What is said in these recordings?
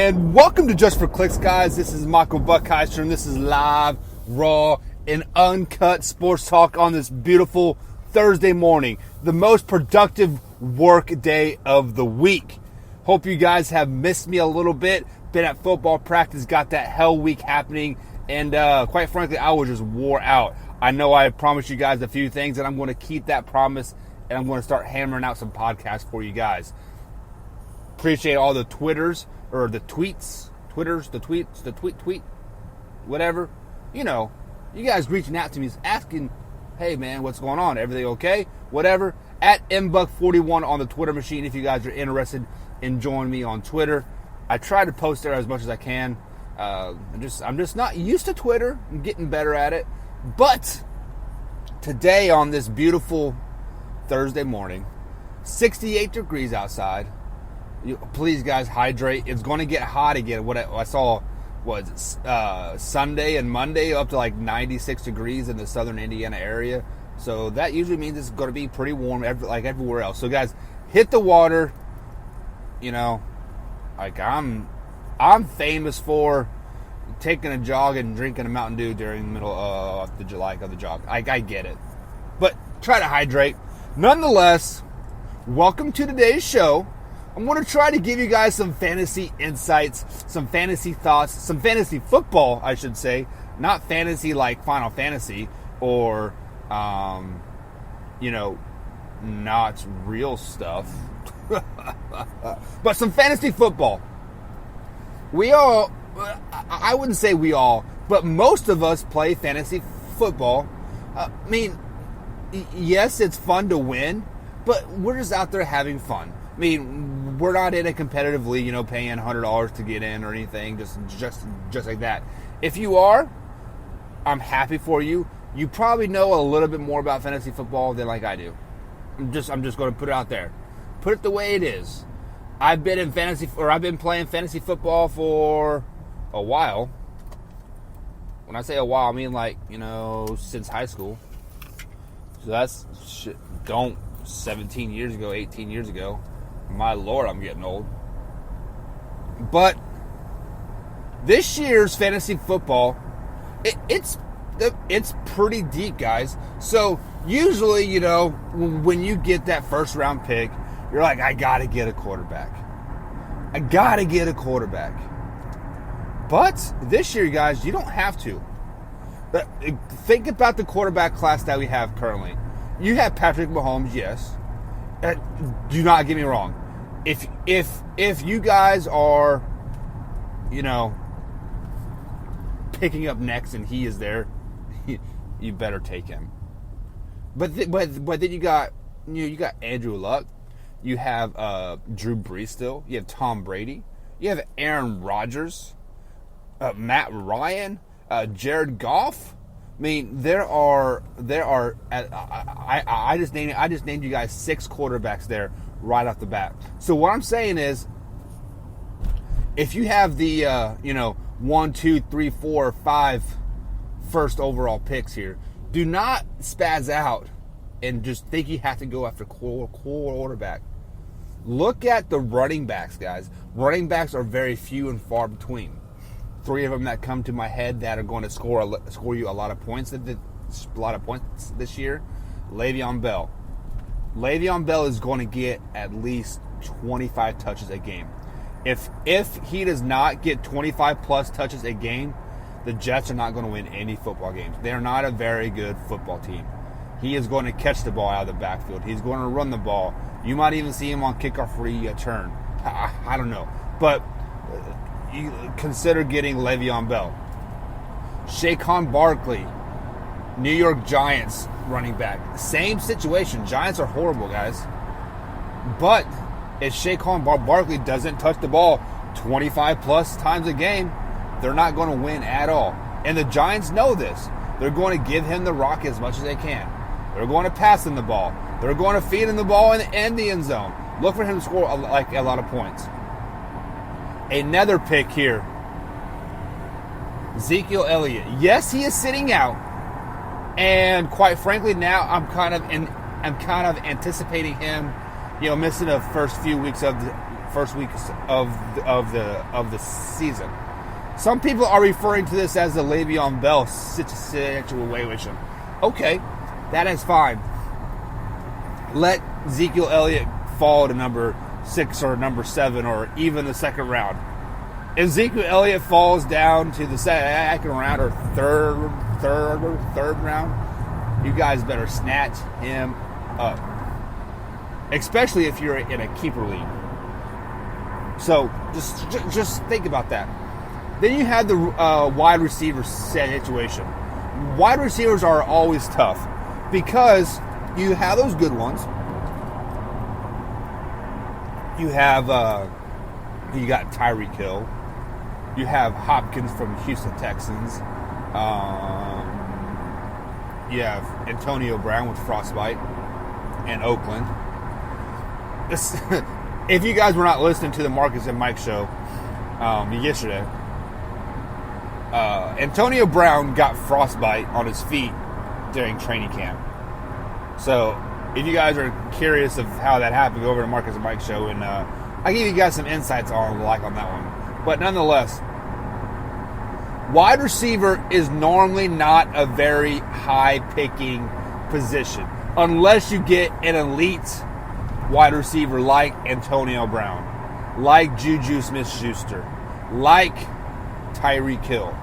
And welcome to Just for Clicks, guys. This is Michael Buckheister, and this is live, raw, and uncut sports talk on this beautiful Thursday morning, the most productive work day of the week. Hope you guys have missed me a little bit. Been at football practice, got that hell week happening, and quite frankly, I was just wore out. I know I promised you guys a few things, and I'm going to keep that promise, and I'm going to start hammering out some podcasts for you guys. Appreciate all the Twitters, or the tweets, the tweet, whatever. You know, you guys reaching out to me, asking, hey man, what's going on? Everything okay? Whatever. At mbuck41 on the Twitter machine if you guys are interested in joining me on Twitter. I try to post there as much as I can. I'm just not used to Twitter. I'm getting better at it. But today on this beautiful Thursday morning, 68 degrees outside. Please, guys, hydrate. It's going to get hot again. What I saw was Sunday and Monday up to like 96 degrees in the southern Indiana area. So that usually means it's going to be pretty warm like everywhere else. So, guys, hit the water. You know, like I'm famous for taking a jog and drinking a Mountain Dew during the middle of the jog. I get it. But try to hydrate. Nonetheless, welcome to today's show. I'm going to try to give you guys some fantasy insights, some fantasy thoughts, some fantasy football, I should say. Not fantasy like Final Fantasy or, not real stuff. But some fantasy football. I wouldn't say we all, but most of us play fantasy football. Yes, it's fun to win, but we're just out there having fun. I mean, we're not in a competitive league, paying $100 to get in or anything, just like that. If you are, I'm happy for you. You probably know a little bit more about fantasy football than like I do. I'm just going to put it out there. Put it the way it is. I've been playing fantasy football for a while. When I say a while, I mean since high school. So that's 17 years ago, 18 years ago. My Lord, I'm getting old. But this year's fantasy football, it's pretty deep, guys. So usually, when you get that first round pick, you're like, I gotta get a quarterback. But this year, guys, you don't have to. But think about the quarterback class that we have currently. You have Patrick Mahomes, yes. Do not get me wrong. If you guys are, picking up next and he is there, you better take him. But then you got Andrew Luck, you have Drew Brees still, you have Tom Brady, you have Aaron Rodgers, Matt Ryan, Jared Goff. I mean, there are. I just named you guys 6 quarterbacks there right off the bat. So what I'm saying is, if you have the 1, 2, 3, 4, 5 first overall picks here, do not spaz out and just think you have to go after quarterback. Look at the running backs, guys. Running backs are very few and far between. 3 of them that come to my head that are going to score you a lot of points this year. Le'Veon Bell. Le'Veon Bell is going to get at least 25 touches a game. If he does not get 25 plus touches a game, the Jets are not going to win any football games. They are not a very good football team. He is going to catch the ball out of the backfield. He's going to run the ball. You might even see him on kickoff return. I don't know, but you consider getting Le'Veon Bell. Saquon Barkley, New York Giants running back. Same situation. Giants are horrible, guys. But if Saquon Barkley doesn't touch the ball 25 plus times a game, they're not going to win at all. And the Giants know this. They're going to give him the rock as much as they can. They're going to pass him the ball. They're going to feed him the ball in the end zone. Look for him to score a lot of points. Another pick here. Ezekiel Elliott. Yes, he is sitting out. And quite frankly, now I'm kind of anticipating him, missing the first few weeks of of the season. Some people are referring to this as the Le'Veon Bell situation. Okay, that is fine. Let Ezekiel Elliott fall to number 6 or number 7 or even the second round. If Ezekiel Elliott falls down to the second round or third round, you guys better snatch him up. Especially if you're in a keeper league. So just think about that. Then you have the wide receiver situation. Wide receivers are always tough because you have those good ones. You have you got Tyreek Hill. You have Hopkins from Houston Texans. You have Antonio Brown with frostbite in Oakland. If you guys were not listening to the Marcus and Mike show yesterday, Antonio Brown got frostbite on his feet during training camp. So if you guys are curious of how that happened, go over to Marcus and Mike show, and I give you guys some insights on that one. But nonetheless, wide receiver is normally not a very high-picking position unless you get an elite wide receiver like Antonio Brown, like Juju Smith-Schuster, like Tyreek Hill.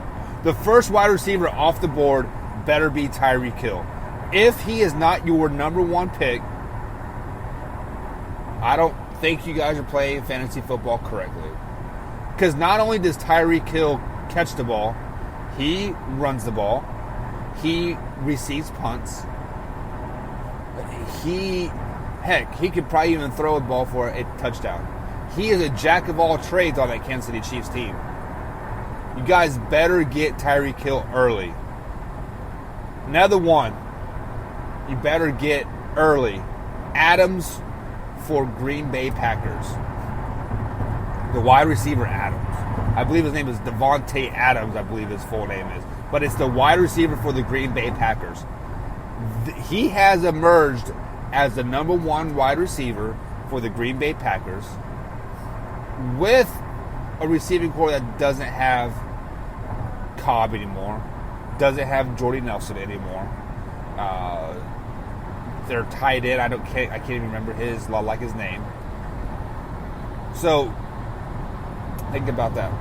The first wide receiver off the board better be Tyreek Hill. If he is not your number 1 pick, I don't think you guys are playing fantasy football correctly. Because not only does Tyreek Hill catch the ball, he runs the ball, he receives punts, he could probably even throw a ball for a touchdown. He is a jack of all trades on that Kansas City Chiefs team. You guys better get Tyreek Hill early. Another one, you better get early. Adams for Green Bay Packers. The wide receiver Adams. I believe his name is Devontae Adams, I believe his full name is. But it's the wide receiver for the Green Bay Packers. He has emerged as the number 1 wide receiver for the Green Bay Packers with a receiving core that doesn't have Cobb anymore, doesn't have Jordy Nelson anymore. Their tight end, I can't even remember his name. So think about that.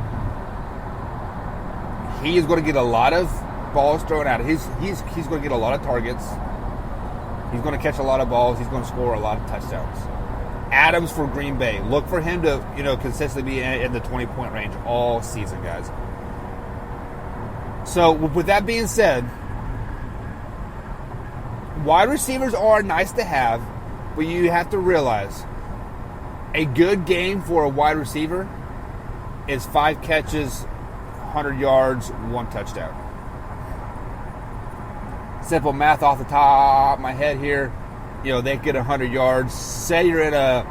He is going to get a lot of balls thrown at him. He's going to get a lot of targets. He's going to catch a lot of balls. He's going to score a lot of touchdowns. Adams for Green Bay. Look for him to, consistently be in the 20-point range all season, guys. So, with that being said, wide receivers are nice to have, but you have to realize a good game for a wide receiver is 5 catches, 100 yards, 1 touchdown. Simple math off the top of my head here. They get 100 yards. Say you're in a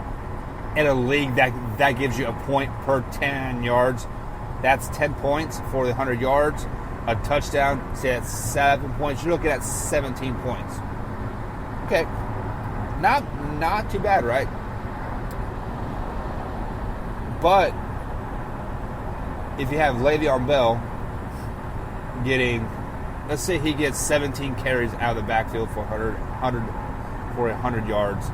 league that gives you a point per 10 yards. That's 10 points for the 100 yards. A touchdown, say that's 7 points. You're looking at 17 points. Okay. Not too bad, right? But if you have Le'Veon Bell getting, let's say he gets 17 carries out of the backfield for 100 yards.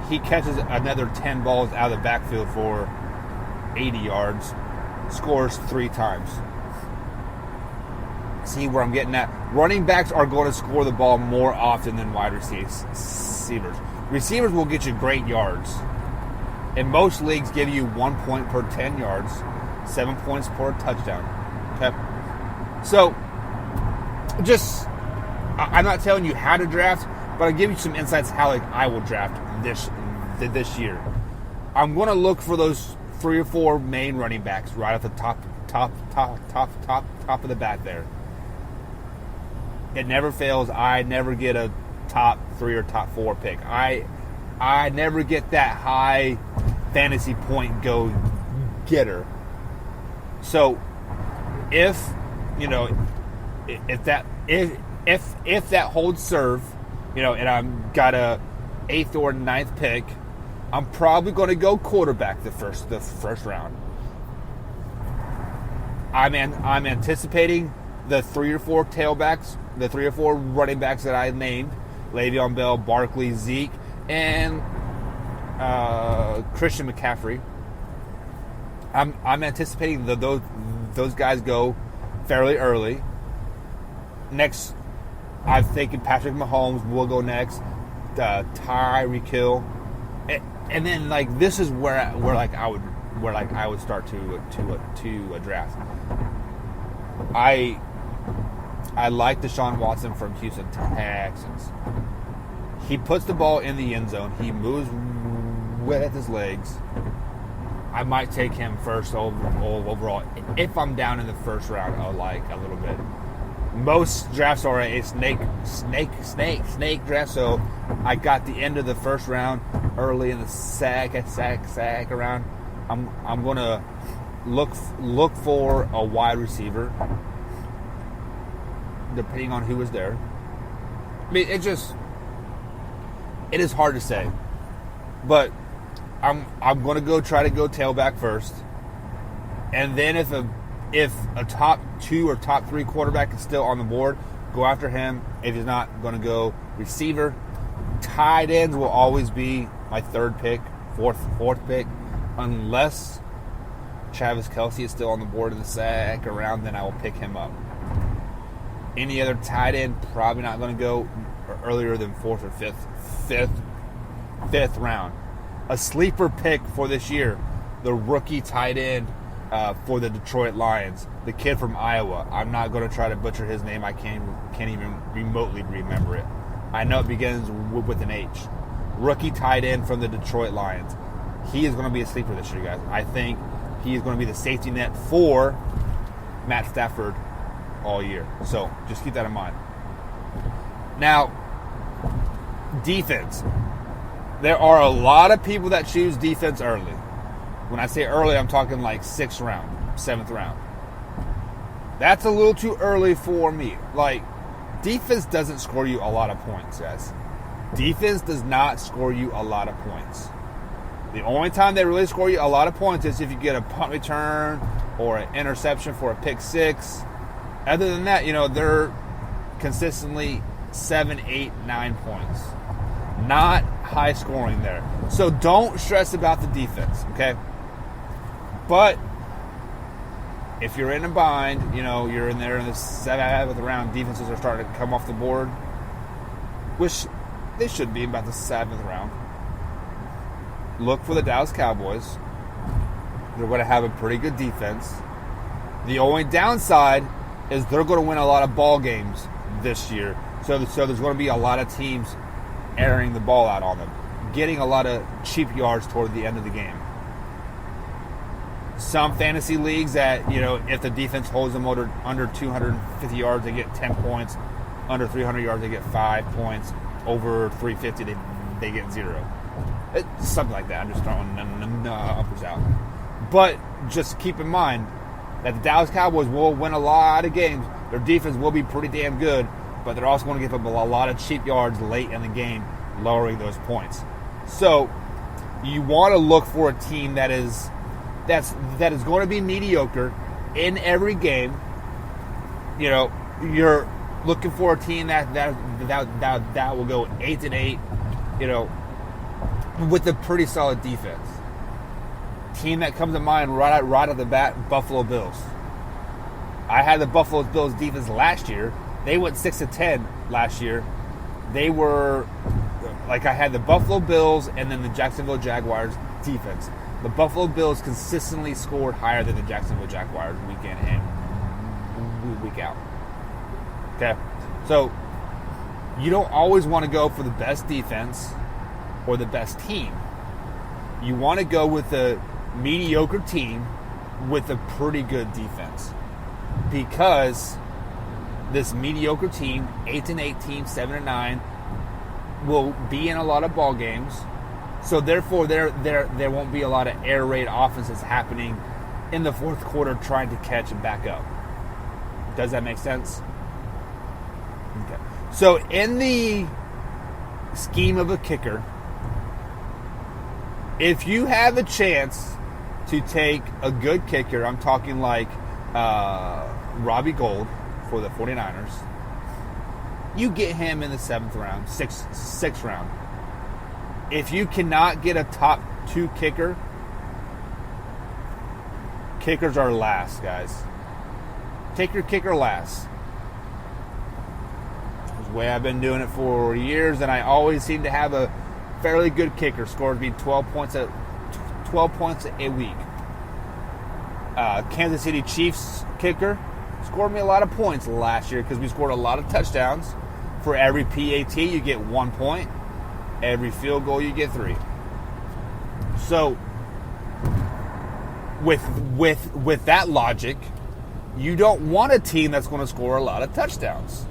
He catches another 10 balls out of the backfield for 80 yards. Scores 3 times. See where I'm getting at? Running backs are going to score the ball more often than wide receivers. Receivers will get you great yards. And most leagues give you 1 point per 10 yards, 7 points per touchdown. Okay? So, I'm not telling you how to draft, but I'll give you some insights how I will draft this year. I'm going to look for those 3 or 4 main running backs right at the top of the bat there. It never fails. I never get a top 3 or top 4 pick. I never get that high fantasy point go getter. So if that holds serve, and I'm got a 8th or 9th pick, I'm probably going to go quarterback the first round. I'm anticipating the 3 or 4 tailbacks, the 3 or 4 running backs that I named: Le'Veon Bell, Barkley, Zeke, and Christian McCaffrey. I'm anticipating those guys go fairly early. Next, I'm thinking Patrick Mahomes will go next. Tyreek Hill, and then like this is where I would start to draft. I like Deshaun Watson from Houston Texans. He puts the ball in the end zone. He moves with his legs. I might take him first overall if I'm down in the first round. I like a little bit. Most drafts are a snake draft, so I got the end of the first round early in the sack round. I'm gonna look for a wide receiver, depending on who is there. I mean, it is hard to say, but I'm gonna try to go tailback first, and then if a top 2 or top 3 quarterback is still on the board, go after him. If he's not, going to go receiver. Tight ends will always be my third pick, fourth pick, unless Travis Kelce is still on the board in the second round. Then I will pick him up. Any other tight end, probably not going to go earlier than 4th or 5th round. A sleeper pick for this year, the rookie tight end for the Detroit Lions, the kid from Iowa. I'm not going to try to butcher his name. I can't even remotely remember it. I know it begins with an H. Rookie tight end from the Detroit Lions. He is going to be a sleeper this year, guys. I think he is going to be the safety net for Matt Stafford all year. So just keep that in mind. Now, defense. There are a lot of people that choose defense early. When I say early, I'm talking like 6th round, 7th round. That's a little too early for me. Like, defense doesn't score you a lot of points, guys. Defense does not score you a lot of points. The only time they really score you a lot of points is if you get a punt return or an interception for a pick 6. Other than that, they're consistently 7, 8, 9 points. Not high scoring there. So don't stress about the defense, okay? But if you're in a bind, you're in there in the 7th round, defenses are starting to come off the board, which they should be about the 7th round. Look for the Dallas Cowboys. They're going to have a pretty good defense. The only downside is they're going to win a lot of ball games this year. So there's going to be a lot of teams airing the ball out on them, getting a lot of cheap yards toward the end of the game. Some fantasy leagues that, if the defense holds them under 250 yards, they get 10 points. Under 300 yards, they get 5 points. Over 350, they get 0. It's something like that. I'm just throwing numbers out. But just keep in mind that the Dallas Cowboys will win a lot of games. Their defense will be pretty damn good, but they're also going to give up a lot of cheap yards late in the game, lowering those points. So you want to look for a team that is going to be mediocre in every game. You're looking for a team that will go 8-8, with a pretty solid defense. Team that comes to mind right out of the bat, Buffalo Bills. I had the Buffalo Bills defense last year. They went 6-10 last year. They were I had the Buffalo Bills and then the Jacksonville Jaguars defense. The Buffalo Bills consistently scored higher than the Jacksonville Jaguars week in and week out. Okay? So, you don't always want to go for the best defense or the best team. You want to go with a mediocre team with a pretty good defense. Because this mediocre team, 8-8 team, 7-9, will be in a lot of ball games. So therefore, there won't be a lot of air raid offenses happening in the fourth quarter trying to catch and back up. Does that make sense? Okay. So in the scheme of a kicker, If you have a chance to take a good kicker, I'm talking like Robbie Gould for the 49ers, you get him in the 7th round, sixth round. If you cannot get a top 2 kicker, kickers are last, guys. Take your kicker last. It's the way I've been doing it for years, and I always seem to have a fairly good kicker. Scores me 12 points a week. Kansas City Chiefs kicker scored me a lot of points last year because we scored a lot of touchdowns. For every PAT, you get 1 point. Every field goal, you get 3. So, with that logic, you don't want a team that's going to score a lot of touchdowns.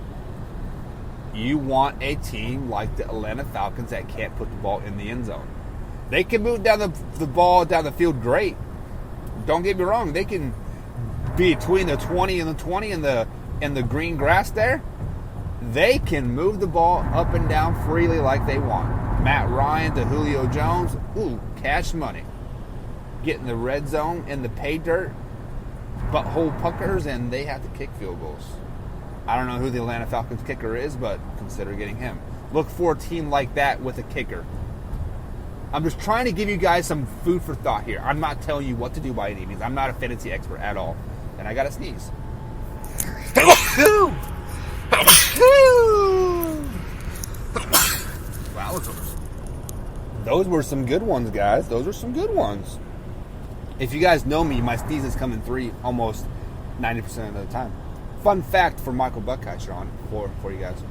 You want a team like the Atlanta Falcons that can't put the ball in the end zone. They can move down the ball down the field great. Don't get me wrong. They can be between the 20 and the 20 and the green grass there. They can move the ball up and down freely like they want. Matt Ryan to Julio Jones. Ooh, cash money. Get in the red zone in the pay dirt, butthole puckers, and they have to kick field goals. I don't know who the Atlanta Falcons kicker is, but consider getting him. Look for a team like that with a kicker. I'm just trying to give you guys some food for thought here. I'm not telling you what to do by any means. I'm not a fantasy expert at all. And I got to sneeze. Wow, those were some good ones, guys. Those are some good ones. If you guys know me, my sneezes come in 3 almost 90% of the time. Fun fact for Michael Buckheischer on for you guys.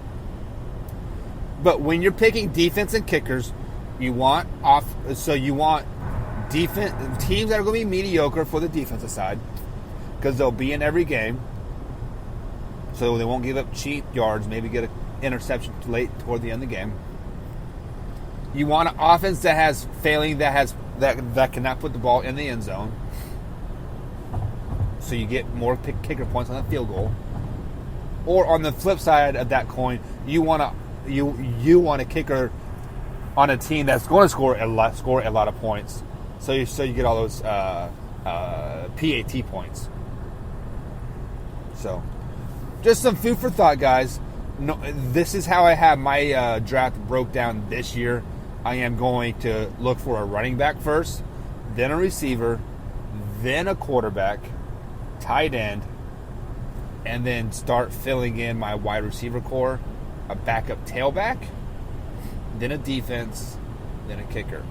But when you're picking defense and kickers, you want defense teams that are going to be mediocre for the defensive side because they'll be in every game, so they won't give up cheap yards. Maybe get an interception late toward the end of the game. You want an offense that has failing that cannot put the ball in the end zone, so you get more kicker points on the field goal. Or on the flip side of that coin, you want a kicker on a team that's going to score a lot of points, so you get all those PAT points. So, just some food for thought, guys. No, this is how I have my draft broke down this year. I am going to look for a running back first, then a receiver, then a quarterback, tight end, and then start filling in my wide receiver core, a backup tailback, then a defense, then a kicker.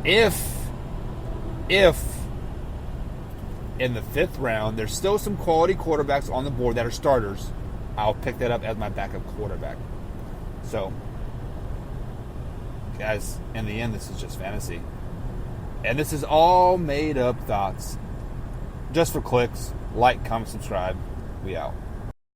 If in the 5th round there's still some quality quarterbacks on the board that are starters, I'll pick that up as my backup quarterback. So, guys, in the end, this is just fantasy. And this is all made up thoughts. Just for clicks. Like, comment, subscribe. We out.